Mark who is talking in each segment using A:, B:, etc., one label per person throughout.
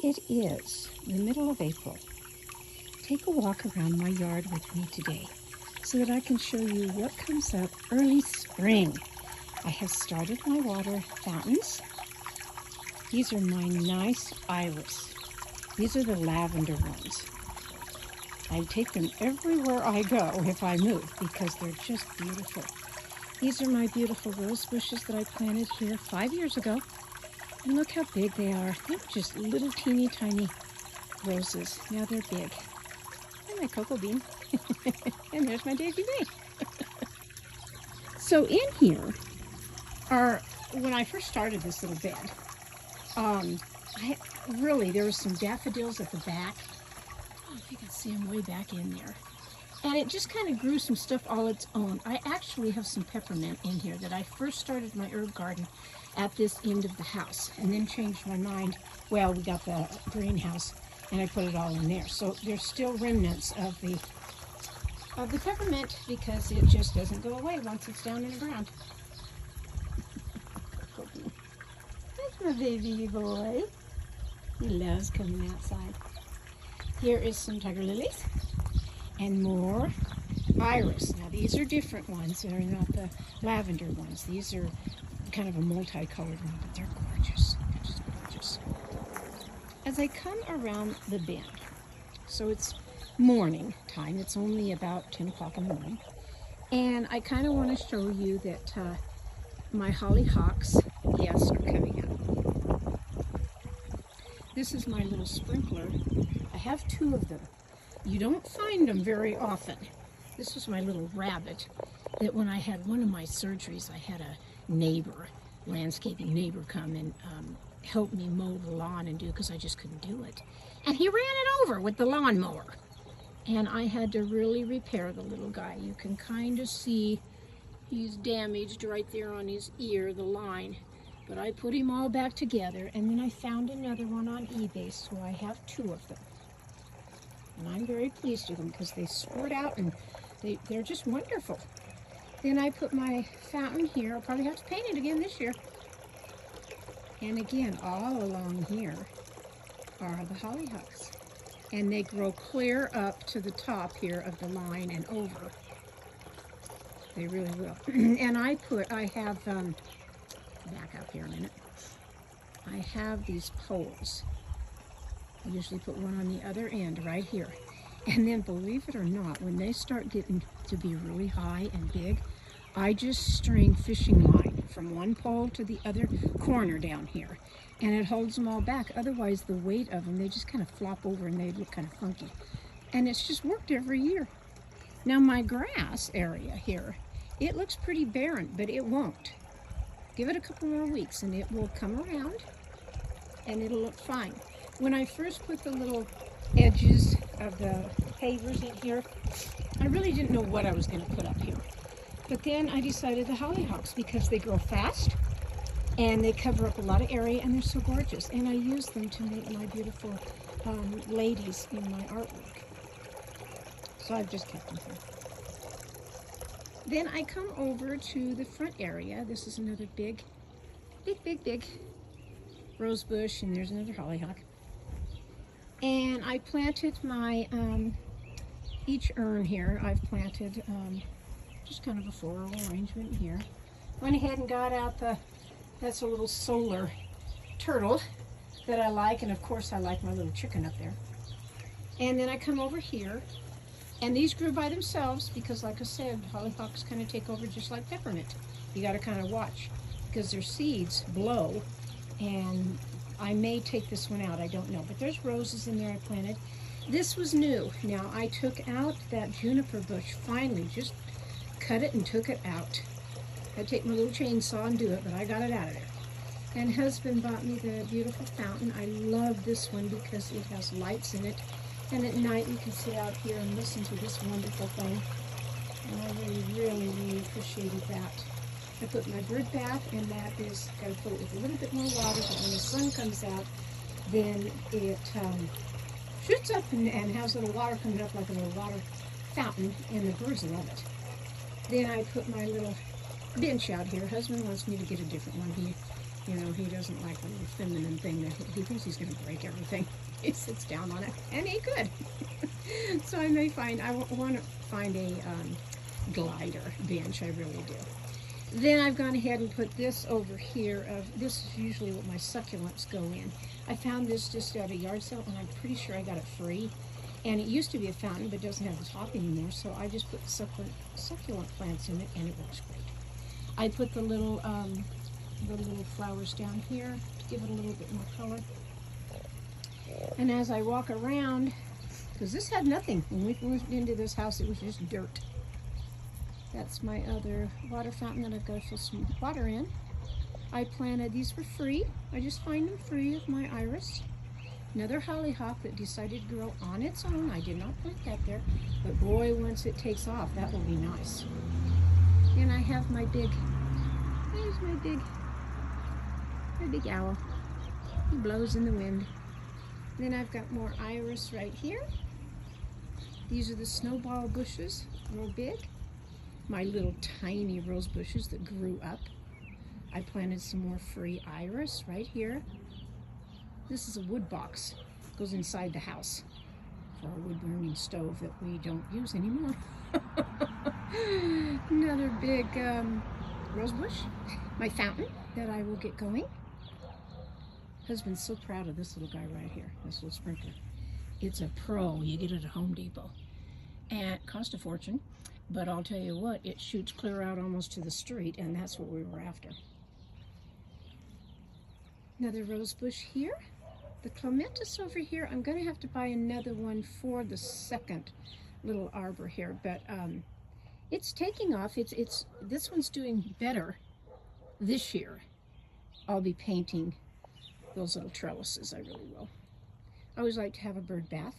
A: It is the middle of April. Take a walk around my yard with me today so that I can show you what comes up early spring. I have started my water fountains. These are my nice iris. These are the lavender ones. I take them everywhere I go if I move because they're just beautiful. These are my beautiful rose bushes that I planted here 5 years ago. And look how big they are. They're just little teeny tiny roses. Now they're big. And my cocoa bean. And there's my daisy bay. So in here are, when I first started this little bed, there was some daffodils at the back. I don't know if you can see them way back in there. And it just kind of grew some stuff all its own. I actually have some peppermint in here that I first started my herb garden at this end of the house and then changed my mind. Well, we got the greenhouse and I put it all in there. So there's still remnants of the peppermint because it just doesn't go away once it's down in the ground. That's my baby boy. He loves coming outside. Here is some tiger lilies and more iris. Now these are different ones. They're not the lavender ones. These are kind of a multicolored one, but they're gorgeous. They're just gorgeous. As I come around the bend, so it's morning time. It's only about 10 o'clock in the morning. And I kind of want to show you that my hollyhocks, yes, are coming out. This is my little sprinkler. I have 2 of them. You don't find them very often. This was my little rabbit that when I had one of my surgeries, I had a neighbor, landscaping neighbor, come and help me mow the lawn and do, because I just couldn't do it. And he ran it over with the lawnmower. And I had to really repair the little guy. You can kind of see he's damaged right there on his ear, the line. But I put him all back together, and then I found another one on eBay, so I have 2 of them. And I'm very pleased with them because they squirt out and they're just wonderful. Then I put my fountain here. I'll probably have to paint it again this year. And again, all along here are the hollyhocks. And they grow clear up to the top here of the line and over. They really will. And I have, back up here a minute. I have these poles. I usually put one on the other end right here. And then, believe it or not, when they start getting to be really high and big, I just string fishing line from one pole to the other corner down here. And it holds them all back. Otherwise, the weight of them, they just kind of flop over and they look kind of funky. And it's just worked every year. Now, my grass area here, it looks pretty barren, but it won't. Give it a couple more weeks and it will come around and it'll look fine. When I first put the little edges of the pavers in here, I really didn't know what I was going to put up here. But then I decided the hollyhocks, because they grow fast and they cover up a lot of area and they're so gorgeous. And I use them to make my beautiful ladies in my artwork. So I've just kept them here. Then I come over to the front area. This is another big rose bush, and there's another hollyhock. And I planted my, each urn here, I've planted just kind of a floral arrangement here. Went ahead and got out that's a little solar turtle that I like, and of course I like my little chicken up there. And then I come over here, and these grew by themselves because, like I said, hollyhocks kind of take over just like peppermint. You got to kind of watch because their seeds blow, and I may take this one out, I don't know. But there's roses in there I planted. This was new. Now, I took out that juniper bush, finally, just cut it and took it out. I'd take my little chainsaw and do it, but I got it out of there. And husband bought me the beautiful fountain. I love this one because it has lights in it. And at night you can sit out here and listen to this wonderful thing. And I really appreciated that. I put my bird bath, and that is, got to fill it with a little bit more water, but when the sun comes out, then it shoots up and has a little water coming up like a little water fountain, and the birds love it. Then I put my little bench out here. Husband wants me to get a different one. You know, he doesn't like a little feminine thing that he thinks he's going to break everything. He sits down on it, and he could. So I may find, I want to find a glider bench, I really do. Then I've gone ahead and put this over here. This is usually what my succulents go in. I found this just at a yard sale, and I'm pretty sure I got it free. And it used to be a fountain, but doesn't have the top anymore, so I just put succulent plants in it, and it works great. I put the little flowers down here to give it a little bit more color. And as I walk around, because this had nothing. When we moved into this house, it was just dirt. That's my other water fountain that I've got to fill some water in. I planted, these for free. I just find them free of my iris. Another hollyhock that decided to grow on its own. I did not plant that there, but boy, once it takes off, that will be nice. And I have my big, there's my big owl. He blows in the wind. Then I've got more iris right here. These are the snowball bushes, real big. My little tiny rose bushes that grew up. I planted some more free iris right here. This is a wood box. It goes inside the house for a wood burning stove that we don't use anymore. Another big rose bush. My fountain that I will get going. Husband's so proud of this little guy right here, this little sprinkler. It's a pro. You get it at Home Depot. And it cost a fortune, but I'll tell you what, it shoots clear out almost to the street, and that's what we were after. Another rose bush here. The clematis over here, I'm going to have to buy another one for the second little arbor here, but it's taking off. This one's doing better this year. I'll be painting those little trellises, I really will. I always like to have a bird bath.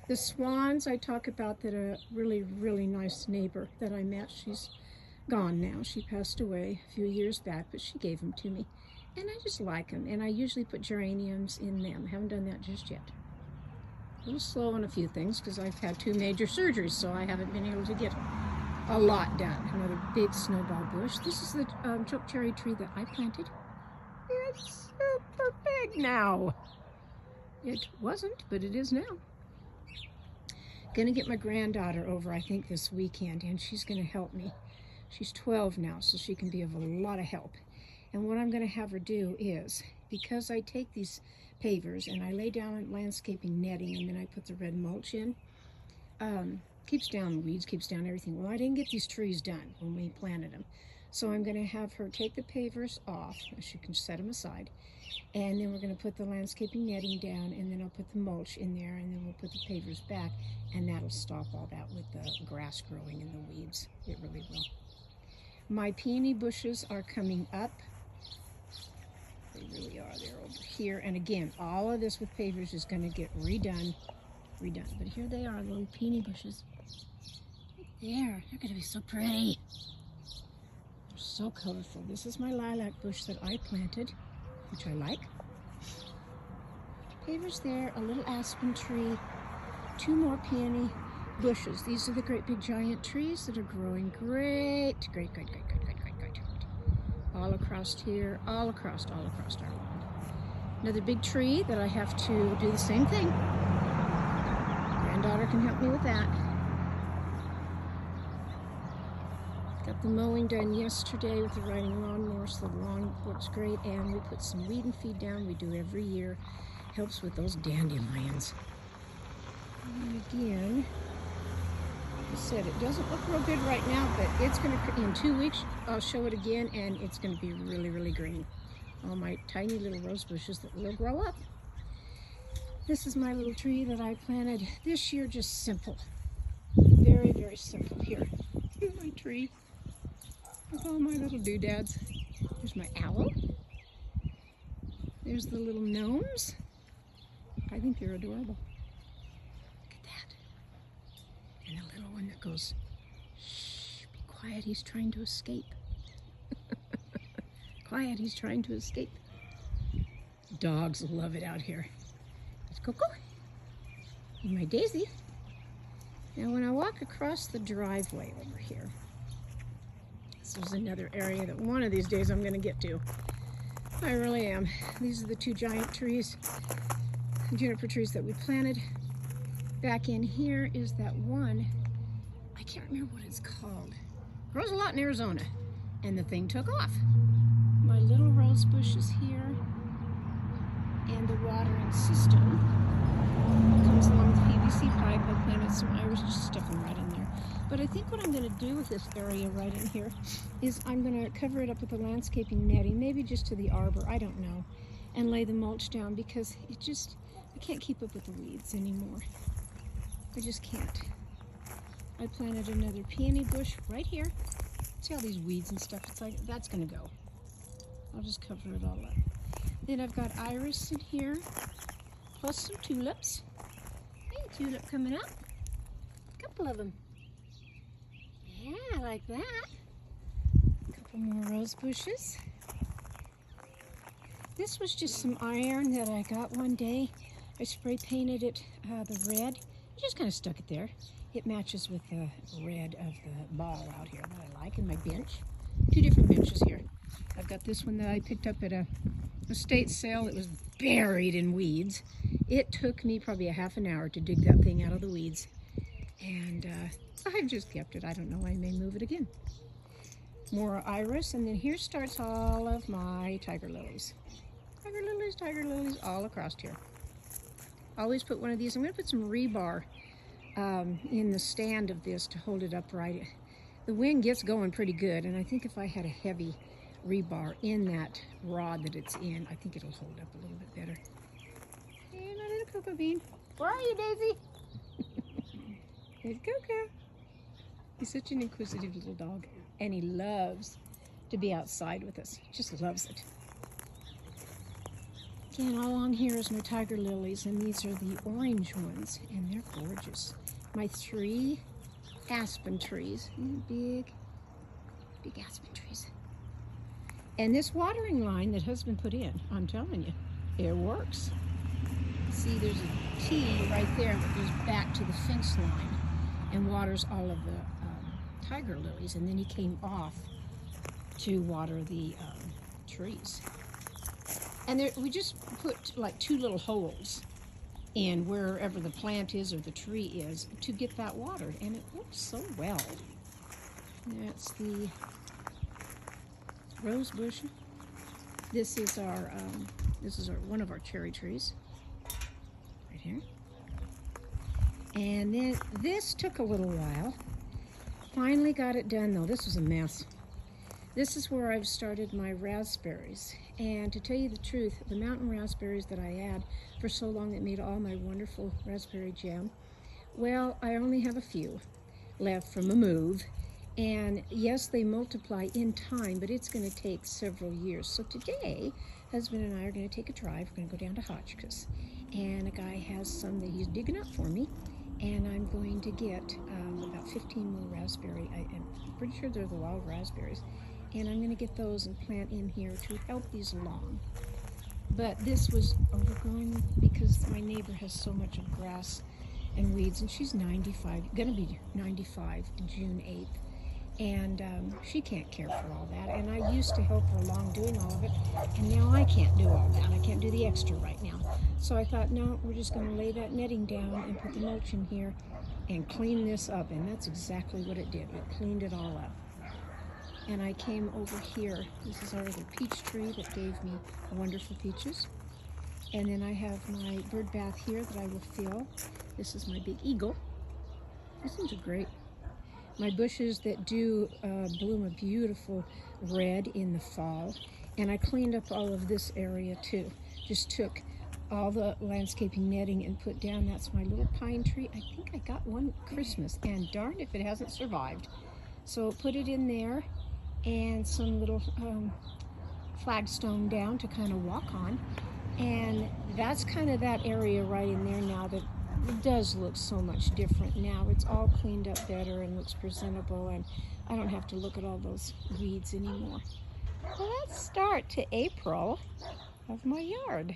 A: The swans I talk about, that a really, really nice neighbor that I met, she's gone now. She passed away a few years back, but she gave them to me. And I just like them, and I usually put geraniums in them. Haven't done that just yet. A little slow on a few things because I've had 2 major surgeries, so I haven't been able to get a lot done. Another big snowball bush. This is the choke cherry tree that I planted. It's super big now. It wasn't, but it is now. Gonna get my granddaughter over, I think, this weekend, and she's gonna help me. She's 12 now, so she can be of a lot of help. And what I'm gonna have her do is, because I take these pavers and I lay down landscaping netting and then I put the red mulch in, keeps down weeds, keeps down everything. Well, I didn't get these trees done when we planted them. So I'm gonna have her take the pavers off, she can set them aside, and then we're gonna put the landscaping netting down, and then I'll put the mulch in there, and then we'll put the pavers back, and that'll stop all that with the grass growing and the weeds. It really will. My peony bushes are coming up. They really are. They're over here. And again, all of this with pavers is going to get redone. But here they are, little peony bushes. Right there. They're going to be so pretty. They're so colorful. This is my lilac bush that I planted, which I like. Pavers there, a little aspen tree, 2 more peony bushes. These are the great big giant trees that are growing great. Great. All across here, all across our lawn. Another big tree that I have to do the same thing. Granddaughter can help me with that. Got the mowing done yesterday with the riding lawnmower, so the lawn looks great, and we put some weed and feed down. We do every year. Helps with those dandelions. And again, like I said, it doesn't look real good right now, but it's going to, in 2 weeks, I'll show it again, and it's going to be really, really green. All my tiny little rose bushes that will grow up. This is my little tree that I planted this year, just simple. Very, very simple. Here, here's my tree with all my little doodads. There's my owl. There's the little gnomes. I think they're adorable. And a little one that goes, shh, be quiet, he's trying to escape. Quiet, he's trying to escape. Dogs love it out here. It's Coco and my Daisy. Now when I walk across the driveway over here, this is another area that one of these days I'm going to get to. I really am. These are the two giant trees, juniper trees that we planted. Back in here is that one, I can't remember what it's called. Grows a lot in Arizona, and the thing took off. My little rose bush is here, and the watering system comes along with PVC pipe. I planted some iris, just stuck them right in there. But I think what I'm going to do with this area right in here is I'm going to cover it up with the landscaping netting, maybe just to the arbor, I don't know, and lay the mulch down because I can't keep up with the weeds anymore. I just can't. I planted another peony bush right here. See all these weeds and stuff? It's like, that's going to go. I'll just cover it all up. Then I've got iris in here, plus some tulips. Hey, tulip coming up. A couple of them. Yeah, like that. A couple more rose bushes. This was just some iron that I got one day. I spray painted it the red. I just kind of stuck it there. It matches with the red of the ball out here that I like in my bench. Two different benches here. I've got this one that I picked up at a estate sale. It was buried in weeds. It took me probably a half an hour to dig that thing out of the weeds. And I've just kept it. I don't know, I may move it again. More iris, and then here starts all of my tiger lilies. Tiger lilies all across here. Always put one of these. I'm going to put some rebar in the stand of this to hold it upright. The wind gets going pretty good, and I think if I had a heavy rebar in that rod that it's in, I think it'll hold up a little bit better. Hey, my little cocoa bean. Where are you, Daisy? There's Coco. He's such an inquisitive little dog, and he loves to be outside with us. Just loves it. Again, all along here is my tiger lilies, and these are the orange ones, and they're gorgeous. My 3 aspen trees, big aspen trees. And this watering line that husband put in, I'm telling you, it works. See, there's a T right there that goes back to the fence line and waters all of the tiger lilies, and then he came off to water the trees. And there, we just put like 2 little holes in wherever the plant is or the tree is to get that watered, and it works so well. That's the rose bush. This is our one of our cherry trees right here. And then this took a little while. Finally got it done though. This was a mess. This is where I've started my raspberries. And to tell you the truth, the mountain raspberries that I had for so long that made all my wonderful raspberry jam, well, I only have a few left from a move. And yes, they multiply in time, but it's going to take several years. So today, husband and I are going to take a drive. We're going to go down to Hotchkiss. And a guy has some that he's digging up for me. And I'm going to get about 15 more raspberry. I'm pretty sure they're the wild raspberries. And I'm going to get those and plant in here to help these along. But this was overgrown because my neighbor has so much of grass and weeds, and she's 95, going to be 95 in June 8th. And she can't care for all that. And I used to help her along doing all of it, and now I can't do all that. I can't do the extra right now. So I thought, no, we're just going to lay that netting down and put the mulch in here and clean this up. And that's exactly what it did. It cleaned it all up. And I came over here. This is our other peach tree that gave me wonderful peaches. And then I have my bird bath here that I will fill. This is my big eagle. These ones are great. My bushes that do bloom a beautiful red in the fall. And I cleaned up all of this area too. Just took all the landscaping netting and put down. That's my little pine tree. I think I got one Christmas, and darn if it hasn't survived. So put it in there, and some little flagstone down to kind of walk on. And that's kind of that area right in there now that it does look so much different now. It's all cleaned up better and looks presentable, and I don't have to look at all those weeds anymore. Well, let's start to April of my yard.